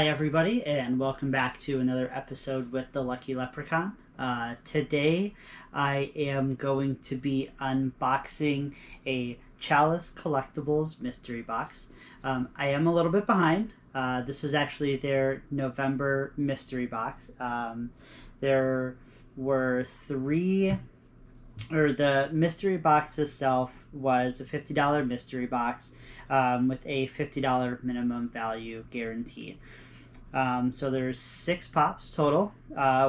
Hi everybody, and welcome back to another episode with the Lucky Leprechaun. Today I am going to be unboxing a Chalice Collectibles mystery box. I am a little bit behind. This is actually their November mystery box. There were the mystery box itself was a $50 mystery box with a $50 minimum value guarantee. So there's 6 pops total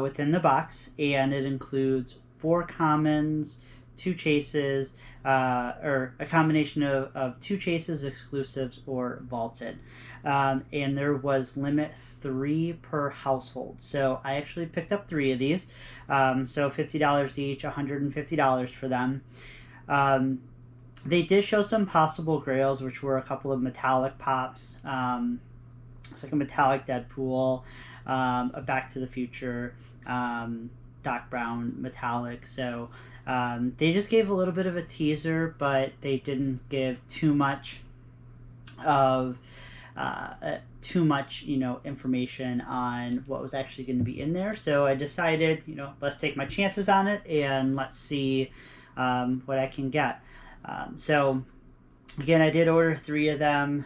within the box, and it includes 4 commons, 2 chases, or a combination of 2 chases, exclusives, or vaulted. And there was limit 3 per household. So I actually picked up 3 of these. So $50 each, $150 for them. They did show some possible grails, which were a couple of metallic pops. It's like a metallic Deadpool, a Back to the Future, Doc Brown metallic. So they just gave a little bit of a teaser, but they didn't give too much of information on what was actually going to be in there. So I decided, let's take my chances on it and let's see what I can get. So again, I did order 3 of them.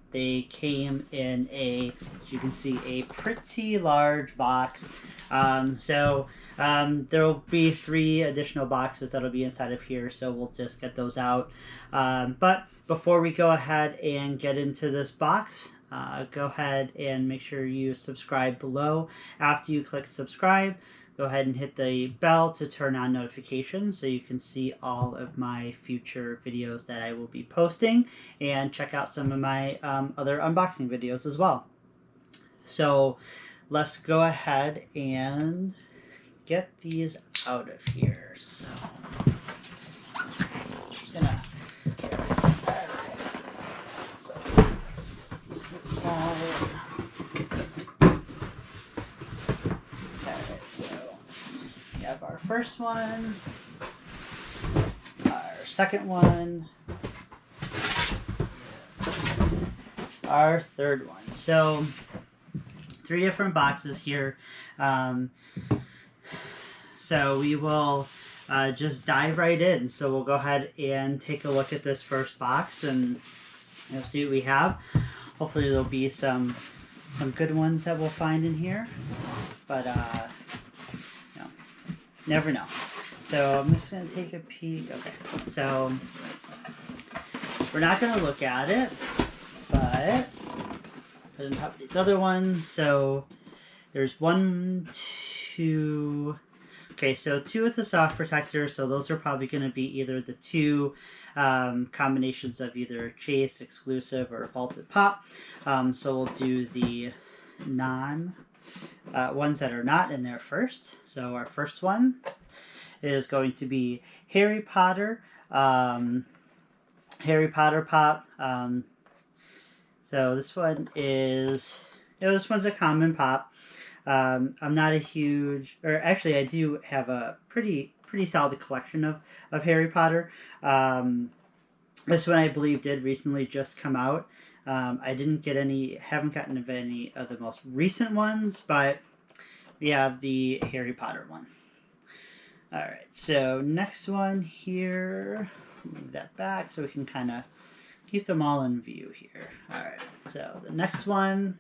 They came in as you can see, a pretty large box. There will be 3 additional boxes that'll be inside of here, so we'll just get those out. But before we go ahead and get into this box, go ahead and make sure you subscribe below. After you click subscribe, go ahead and hit the bell to turn on notifications so you can see all of my future videos that I will be posting, and check out some of my other unboxing videos as well. So let's go ahead and get these out of here. So just gonna this inside. We have our first one, our second one, our third one. So 3 different boxes here. So we will just dive right in. So we'll go ahead and take a look at this first box and see what we have. Hopefully there'll be some good ones that we'll find in here, but never know. So I'm just going to take a peek. Okay, so we're not going to look at it, but put on top of these other ones. So there's 1, 2. Okay, so 2 with the soft protector. So those are probably going to be either the 2 combinations of either chase, exclusive, or vaulted pop. So we'll do the ones that are not in there first. So our first one is going to be Harry Potter pop. So this one is, this one's a common pop. I'm not a huge, or actually I do have a pretty solid collection of Harry Potter. This one I believe did recently just come out. I haven't gotten any of the most recent ones, but we have the Harry Potter one. Alright, so next one here, move that back so we can kind of keep them all in view here. Alright, so the next one,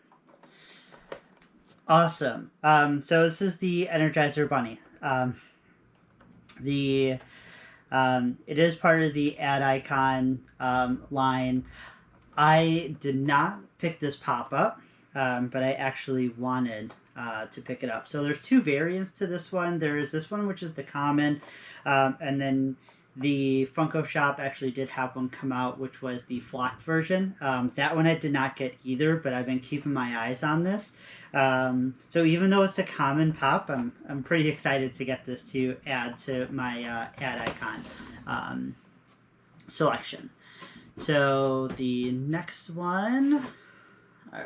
awesome. So this is the Energizer Bunny. It is part of the Ad Icon line. I did not pick this pop-up, but I actually wanted to pick it up. So there's 2 variants to this one. There is this one, which is the common, and then the Funko Shop actually did have one come out, which was the flocked version. That one I did not get either, but I've been keeping my eyes on this. So even though it's a common pop, I'm pretty excited to get this to add to my Ad Icon selection. So the next one, all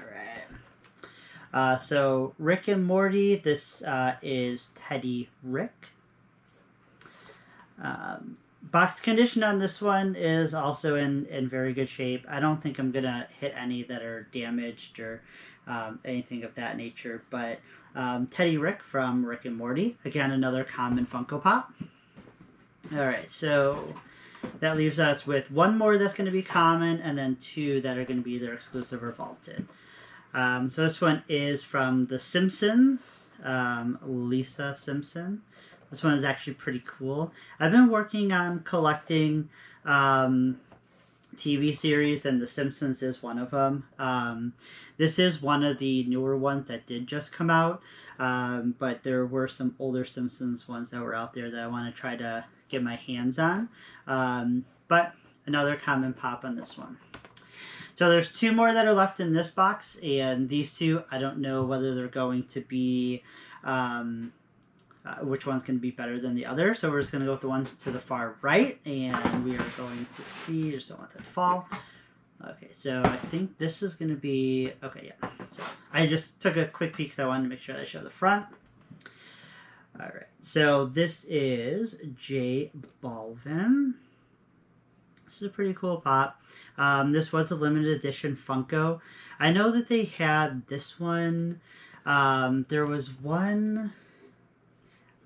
right. So Rick and Morty, this is Teddy Rick. Box condition on this one is also in very good shape. I don't think I'm going to hit any that are damaged or anything of that nature. But Teddy Rick from Rick and Morty. Again, another common Funko Pop. Alright, so that leaves us with one more that's going to be common, and then two that are going to be either exclusive or vaulted. So this one is from The Simpsons, Lisa Simpson. This one is actually pretty cool. I've been working on collecting TV series, and The Simpsons is one of them. This is one of the newer ones that did just come out, but there were some older Simpsons ones that were out there that I want to try to get my hands on. But another common pop on this one. So there's two more that are left in this box, and these two, I don't know whether they're going to be, which one's going to be better than the other. So we're just going to go with the one to the far right, and we are going to see, just don't want that to fall. Okay, so I think this is going to be, okay, yeah. So I just took a quick peek because I wanted to make sure that I show the front. All right, so this is J Balvin. This is a pretty cool pop. This was a limited edition Funko. I know that they had this one. There was one,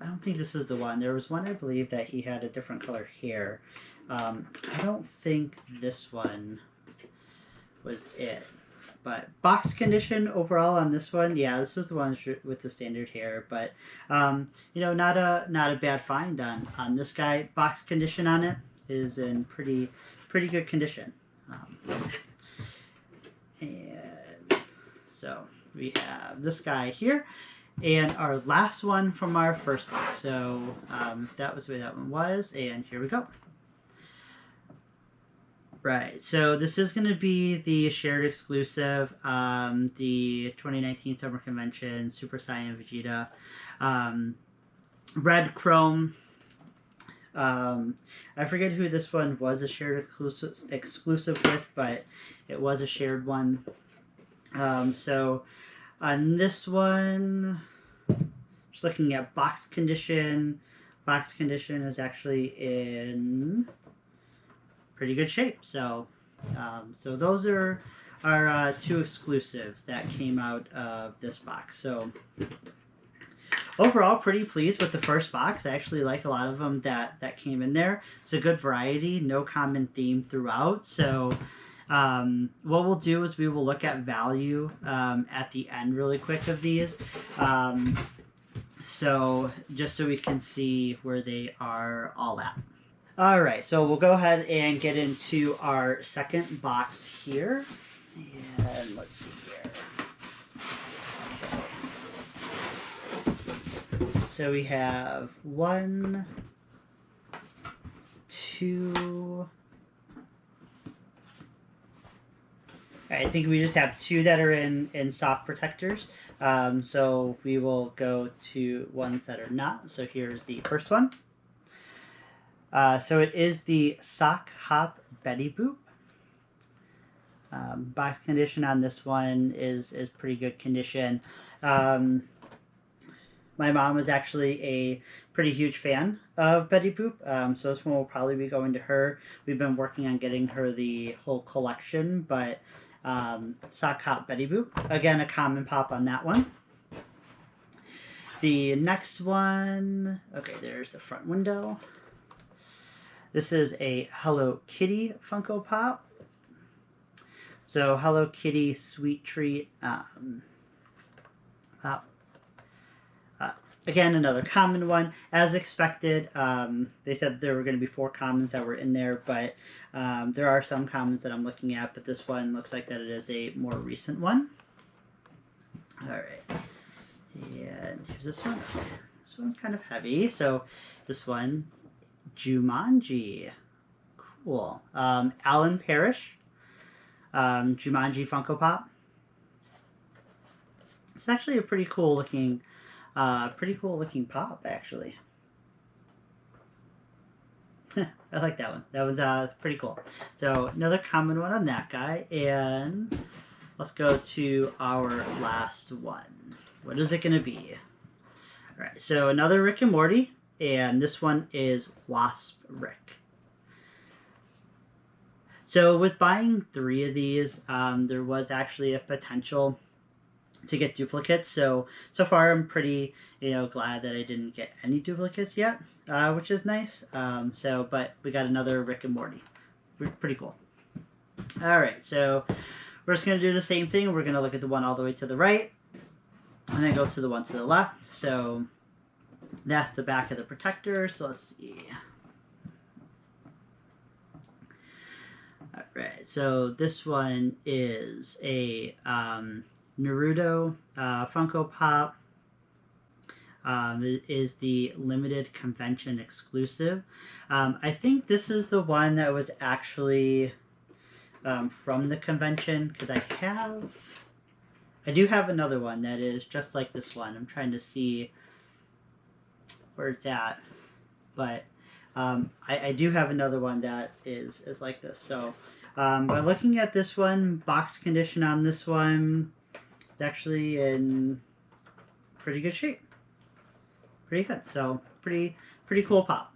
I don't think this is the one. There was one, I believe, that he had a different color hair. I don't think this one was it. But box condition overall on this one, yeah, this is the one with the standard hair. But you know, not a bad find on this guy. Box condition on it is in pretty good condition. And so we have this guy here, and our last one from our first box. So that was the way that one was, and here we go. Right, so this is going to be the shared exclusive, the 2019 Summer Convention, Super Saiyan Vegeta, Red Chrome. I forget who this one was a shared exclusive with, but it was a shared one. So on this one, just looking at box condition is actually in pretty good shape. So so those are our two exclusives that came out of this box. So overall, pretty pleased with the first box. I actually like a lot of them that came in there. It's a good variety, no common theme throughout. So what we'll do is we will look at value at the end really quick of these. So just so we can see where they are all at. All right, so we'll go ahead and get into our second box here. And let's see here. So we have 1, 2. I think we just have 2 that are in soft protectors. So we will go to ones that are not. So here's the first one. So it is the Sock Hop Betty Boop. Box condition on this one is pretty good condition. My mom was actually a pretty huge fan of Betty Boop, so this one will probably be going to her. We've been working on getting her the whole collection, but Sock Hop Betty Boop. Again, a common pop on that one. The next one, okay, there's the front window. This is a Hello Kitty Funko Pop. So Hello Kitty Sweet Treat Pop. Again, another common one. As expected, they said there were going to be 4 commons that were in there, but there are some commons that I'm looking at, but this one looks like that it is a more recent one. All right. And here's this one. Okay. This one's kind of heavy. So this one, Jumanji. Cool. Alan Parrish. Jumanji Funko Pop. It's actually a pretty cool looking pop, actually. I like that one. That was pretty cool. So another common one on that guy, and let's go to our last one. What is it going to be? All right. So another Rick and Morty, and this one is Wasp Rick. So with buying 3 of these, there was actually a potential to get duplicates. So far I'm pretty glad that I didn't get any duplicates yet, which is nice. But we got another Rick and Morty. Pretty cool. All right, so we're just gonna do the same thing. We're gonna look at the one all the way to the right, and then go to the one to the left. So that's the back of the protector. So let's see. All right, so this one is a Naruto Funko Pop. It is the limited convention exclusive. I think this is the one that was actually from the convention, because I do have another one that is just like this one. I'm trying to see where it's at, but I do have another one that is like this. So by looking at this one, box condition on this one, it's actually in pretty good shape. Pretty good. So pretty cool pop.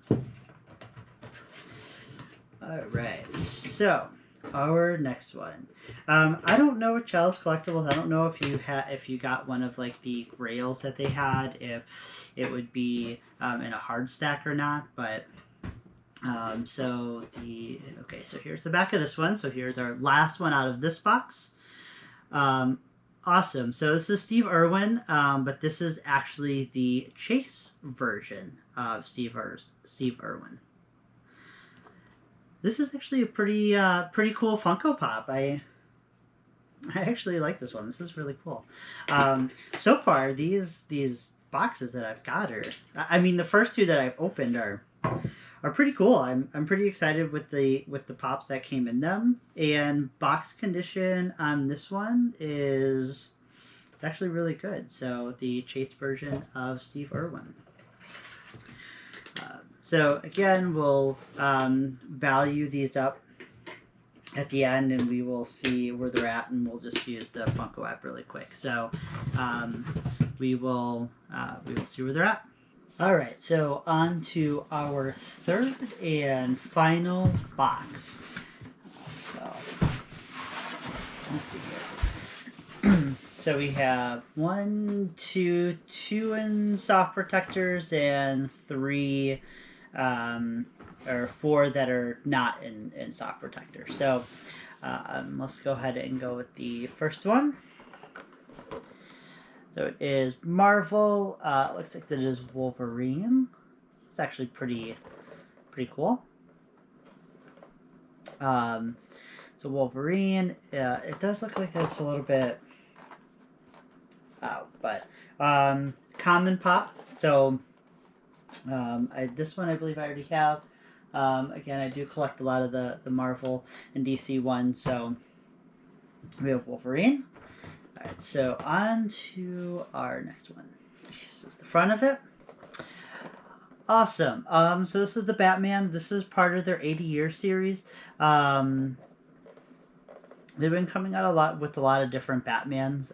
All right. So our next one. I don't know with Chalice Collectibles. I don't know if you got one of like the grails that they had, if it would be in a hard stack or not. But so here's the back of this one. So here's our last one out of this box. Awesome. So this is Steve Irwin, but this is actually the Chase version of Steve Irwin. This is actually a pretty cool Funko Pop. I actually like this one. This is really cool. So far, these boxes that I've got the first 2 that I've opened are pretty cool. I'm pretty excited with the pops that came in them, and box condition on this one is actually really good. So the Chase version of Steve Irwin. So again, we'll value these up at the end, and we will see where they're at, and we'll just use the Funko app really quick. So we will see where they're at. All right, so on to our third and final box. So let's see here. So we have 2 in soft protectors, and 3 or 4 that are not in soft protectors. So let's go ahead and go with the first one. So it is Marvel. Looks like that is Wolverine. It's actually pretty cool. So Wolverine. It does look like it's a little bit out, but common pop. So this one I believe I already have. Again, I do collect a lot of the Marvel and DC ones. So we have Wolverine. Alright, so on to our next one. This is the front of it. Awesome. So this is the Batman. This is part of their 80-year series. They've been coming out with a lot of different Batmans,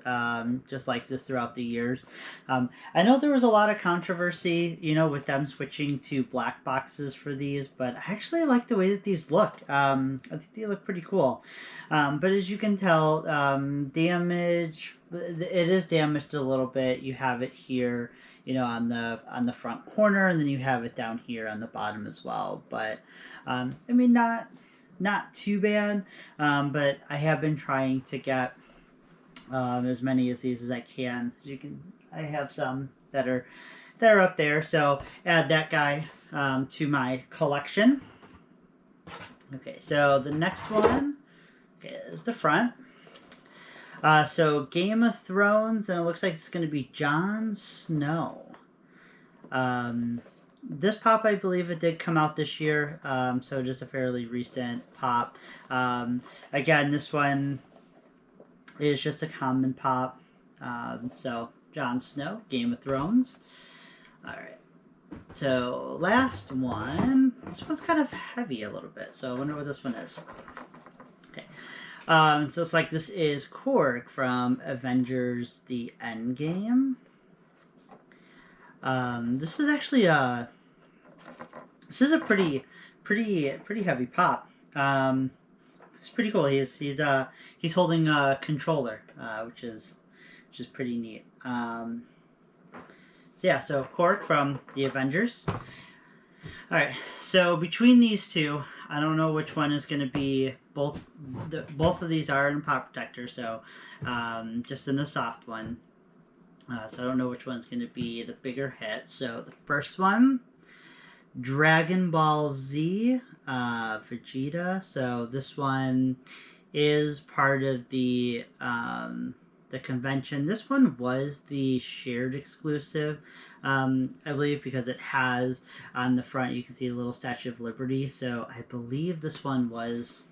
just like this throughout the years. I know there was a lot of controversy, with them switching to black boxes for these, but I actually like the way that these look. I think they look pretty cool. But as you can tell, damage, it is damaged a little bit. You have it here, on the front corner, and then you have it down here on the bottom as well. But, not too bad, but I have been trying to get as many of these as I can. I have some that are up there, so add that guy to my collection. Okay, so the next one, is the front. So Game of Thrones, and it looks like it's going to be Jon Snow. This pop, I believe it did come out this year, so just a fairly recent pop. Again, this one is just a common pop. So Jon Snow, Game of Thrones. All right. So last one. This one's kind of heavy a little bit, so I wonder what this one is. Okay. So it's like this is Korg from Avengers: The Endgame. This is actually a pretty heavy pop. it's pretty cool. He's holding a controller, which is pretty neat. Yeah, so Korg from the Avengers. All right, so between these two, I don't know which one is going to be. Both of these are in pop protector, so just in a soft one. So I don't know which one's going to be the bigger hit. So the first one, Dragon Ball Z, Vegeta. So this one is part of the convention. This one was the shared exclusive, I believe, because it has on the front, you can see a little Statue of Liberty. So I believe this one was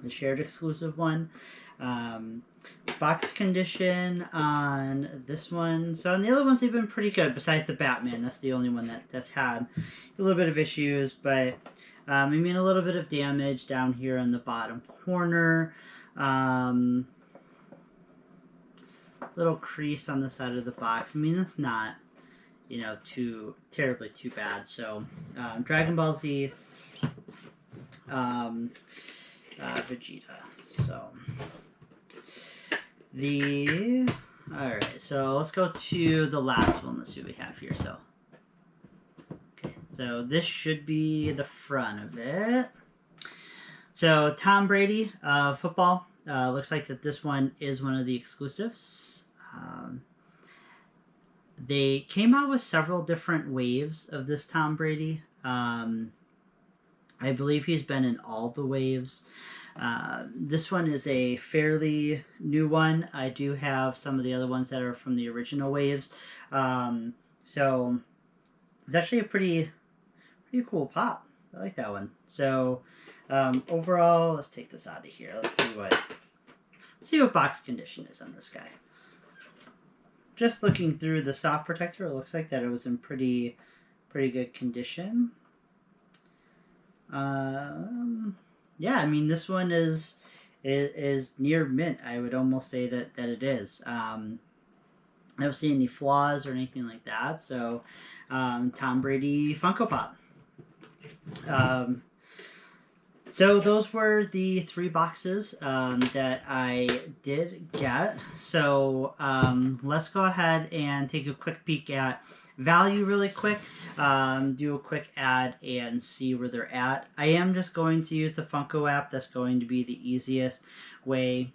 the shared exclusive one. Box condition on this one. So on the other ones, they've been pretty good. Besides the Batman, that's the only one that's had a little bit of issues. But I mean, a little bit of damage down here on the bottom corner. Little crease on the side of the box. I mean, it's not, too terribly too bad. So Dragon Ball Z, Vegeta. So alright, so let's go to the last one. Let's see what we have here. So okay, so this should be the front of it. So Tom Brady, football. Looks like that this one is one of the exclusives. They came out with several different waves of this Tom Brady. I believe he's been in all the waves. This one is a fairly new one. I do have some of the other ones that are from the original waves. So it's actually a pretty cool pop. I like that one. So overall, let's take this out of here. Let's see what box condition is on this guy. Just looking through the soft protector, it looks like that it was in pretty good condition. Yeah, I mean, this one is near mint. I would almost say that it is. I don't see any flaws or anything like that. So, Tom Brady Funko Pop. So those were the 3 boxes that I did get. So let's go ahead and take a quick peek at value really quick. Do a quick ad and see where they're at. I am just going to use the Funko app. That's going to be the easiest way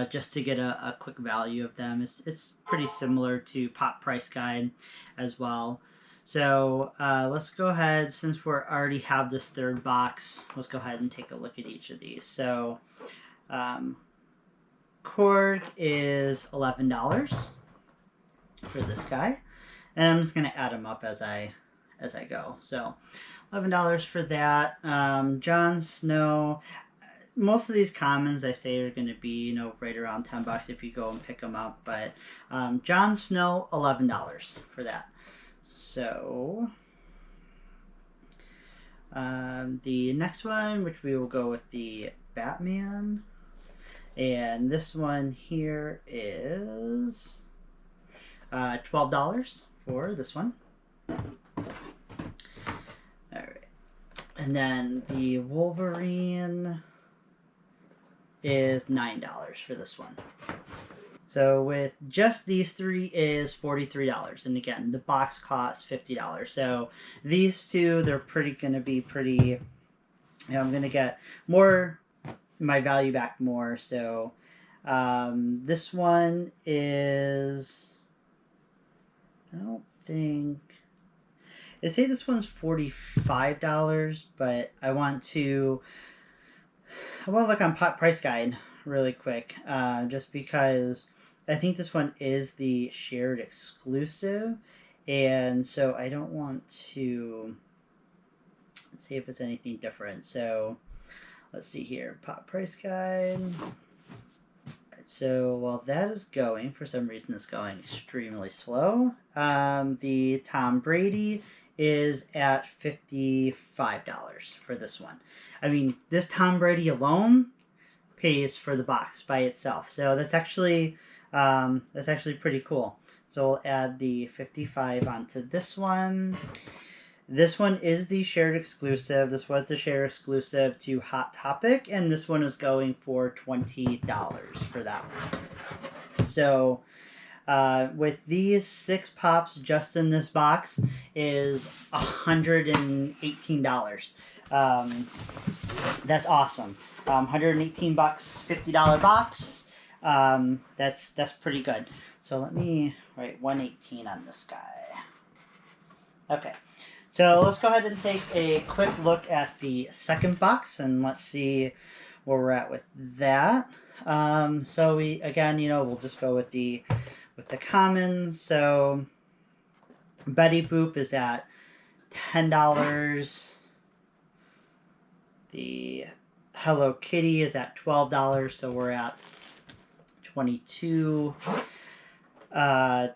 just to get a quick value of them. It's pretty similar to Pop Price Guide as well. So let's go ahead, since we already have this third box, let's go ahead and take a look at each of these. So Korg is $11 for this guy, and I'm just going to add them up as I go. So $11 for that. Jon Snow. Most of these commons I say are going to be right around $10 if you go and pick them up. But Jon Snow, $11 for that. So the next one, which we will go with the Batman, and this one here is $12 for this one. All right, and then the Wolverine is $9 for this one. So with just these 3 is $43. And again, the box costs $50. So these 2, they're going to be pretty, I'm going to get my value back more. So this one is, I don't think, they say this one's $45, but I want to look on Pop Price Guide really quick, just because I think this one is the shared exclusive, and so I don't want to see if it's anything different. So let's see here, Pop Price Guide. Right, so while that is going, for some reason it's going extremely slow. The Tom Brady is at $55 for this one. I mean, this Tom Brady alone pays for the box by itself, so that's actually pretty cool. So we'll add the 55 onto this one. This one is the shared exclusive. This was the shared exclusive to Hot Topic, and this one is going for $20 for that one. So with these 6 pops just in this box is $118. That's awesome. 118 bucks, $50 box. That's pretty good. So let me write 118 on this guy. Okay. So let's go ahead and take a quick look at the second box and let's see where we're at with that. So we, again, we'll just go with the commons. So Betty Boop is at $10. The Hello Kitty is at $12, so we're at $22.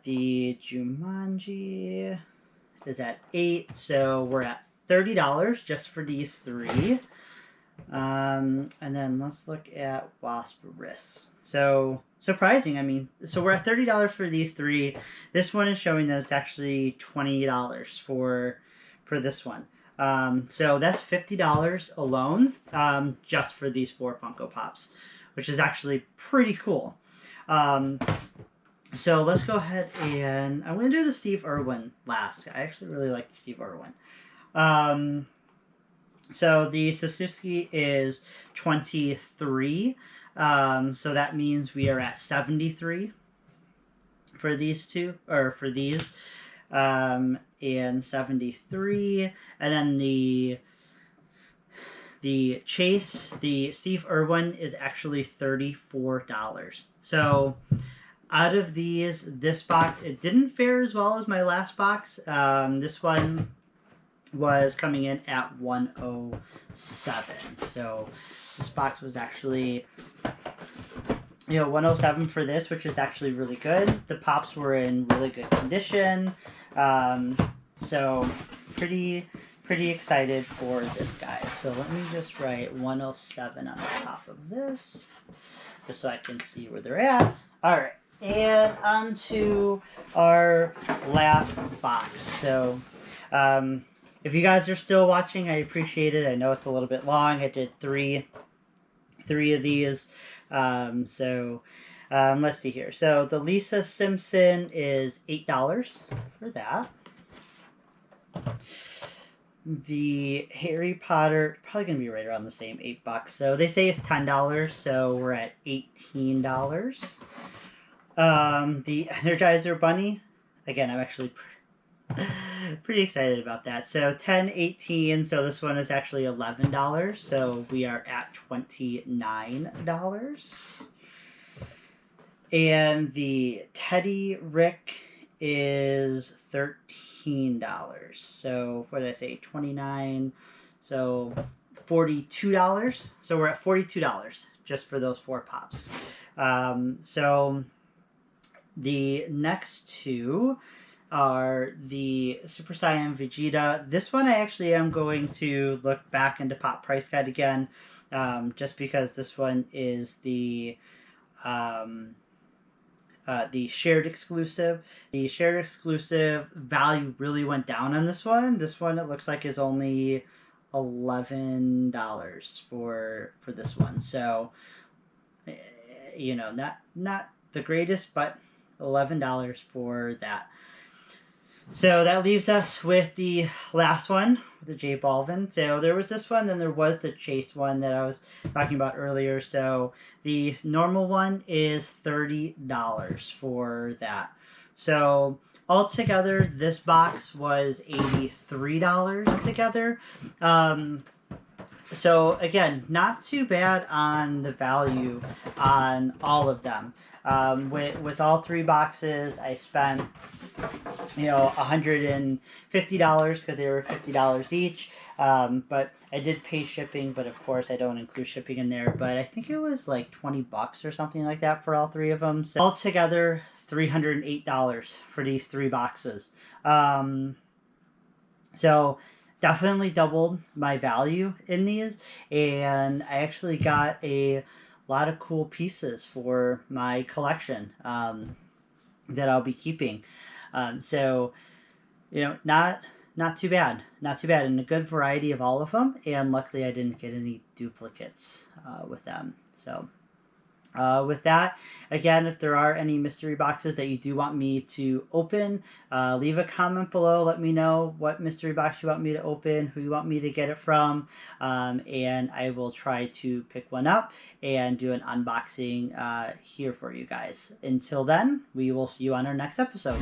The Jumanji is at $8, so we're at $30 just for these 3. And then let's look at Wasp Wrists. So surprising, so we're at $30 for these 3. This one is showing that it's actually $20 for this one. So that's $50 alone, just for these 4 Funko Pops, which is actually pretty cool. So let's go ahead and I'm going to do the Steve Irwin last. I actually really like the Steve Irwin. So the Sasuke is 23. So that means we are at 73 for these 2, or for these. And 73. And then the Chase, the Steve Irwin is actually $34. So out of these, this box, it didn't fare as well as my last box. This one was coming in at 107. So this box was actually, 107 for this, which is actually really good. The pops were in really good condition. So pretty excited for this guy. So let me just write 107 on the top of this, just so I can see where they're at. All right. And on to our last box. So, if you guys are still watching, I appreciate it. I know it's a little bit long. I did three of these. Let's see here. So the Lisa Simpson is $8 for that. The Harry Potter, probably going to be right around the same, $8. So they say it's $10, so we're at $18. The Energizer Bunny, again, I'm actually pretty excited about that. So 10, 18, so this one is actually $11, so we are at $29. And the Teddy Rick is $13. So what did I say? 29. So $42. So we're at $42 just for those 4 pops. So the next 2 are the Super Saiyan Vegeta. This one I actually am going to look back into Pop Price Guide again, just because this one is the shared exclusive. The shared exclusive value really went down on this one. This one, it looks like, is only $11 for this one. So, not the greatest, but $11 for that. So that leaves us with the last one, the J Balvin. So there was this one, then there was the Chase one that I was talking about earlier. So the normal one is $30 for that. So altogether, this box was $83 together. So again, not too bad on the value on all of them. With all 3 boxes, I spent $150 because they were $50 each. But I did pay shipping, but of course I don't include shipping in there. But I think it was like $20 or something like that for all 3 of them. So altogether, $308 for these 3 boxes. So definitely doubled my value in these, and I actually got a lot of cool pieces for my collection that I'll be keeping. So not not too bad. Not too bad. And a good variety of all of them. And luckily I didn't get any duplicates with them. So with that, again, if there are any mystery boxes that you do want me to open, leave a comment below. Let me know what mystery box you want me to open, who you want me to get it from, and I will try to pick one up and do an unboxing here for you guys. Until then, we will see you on our next episode.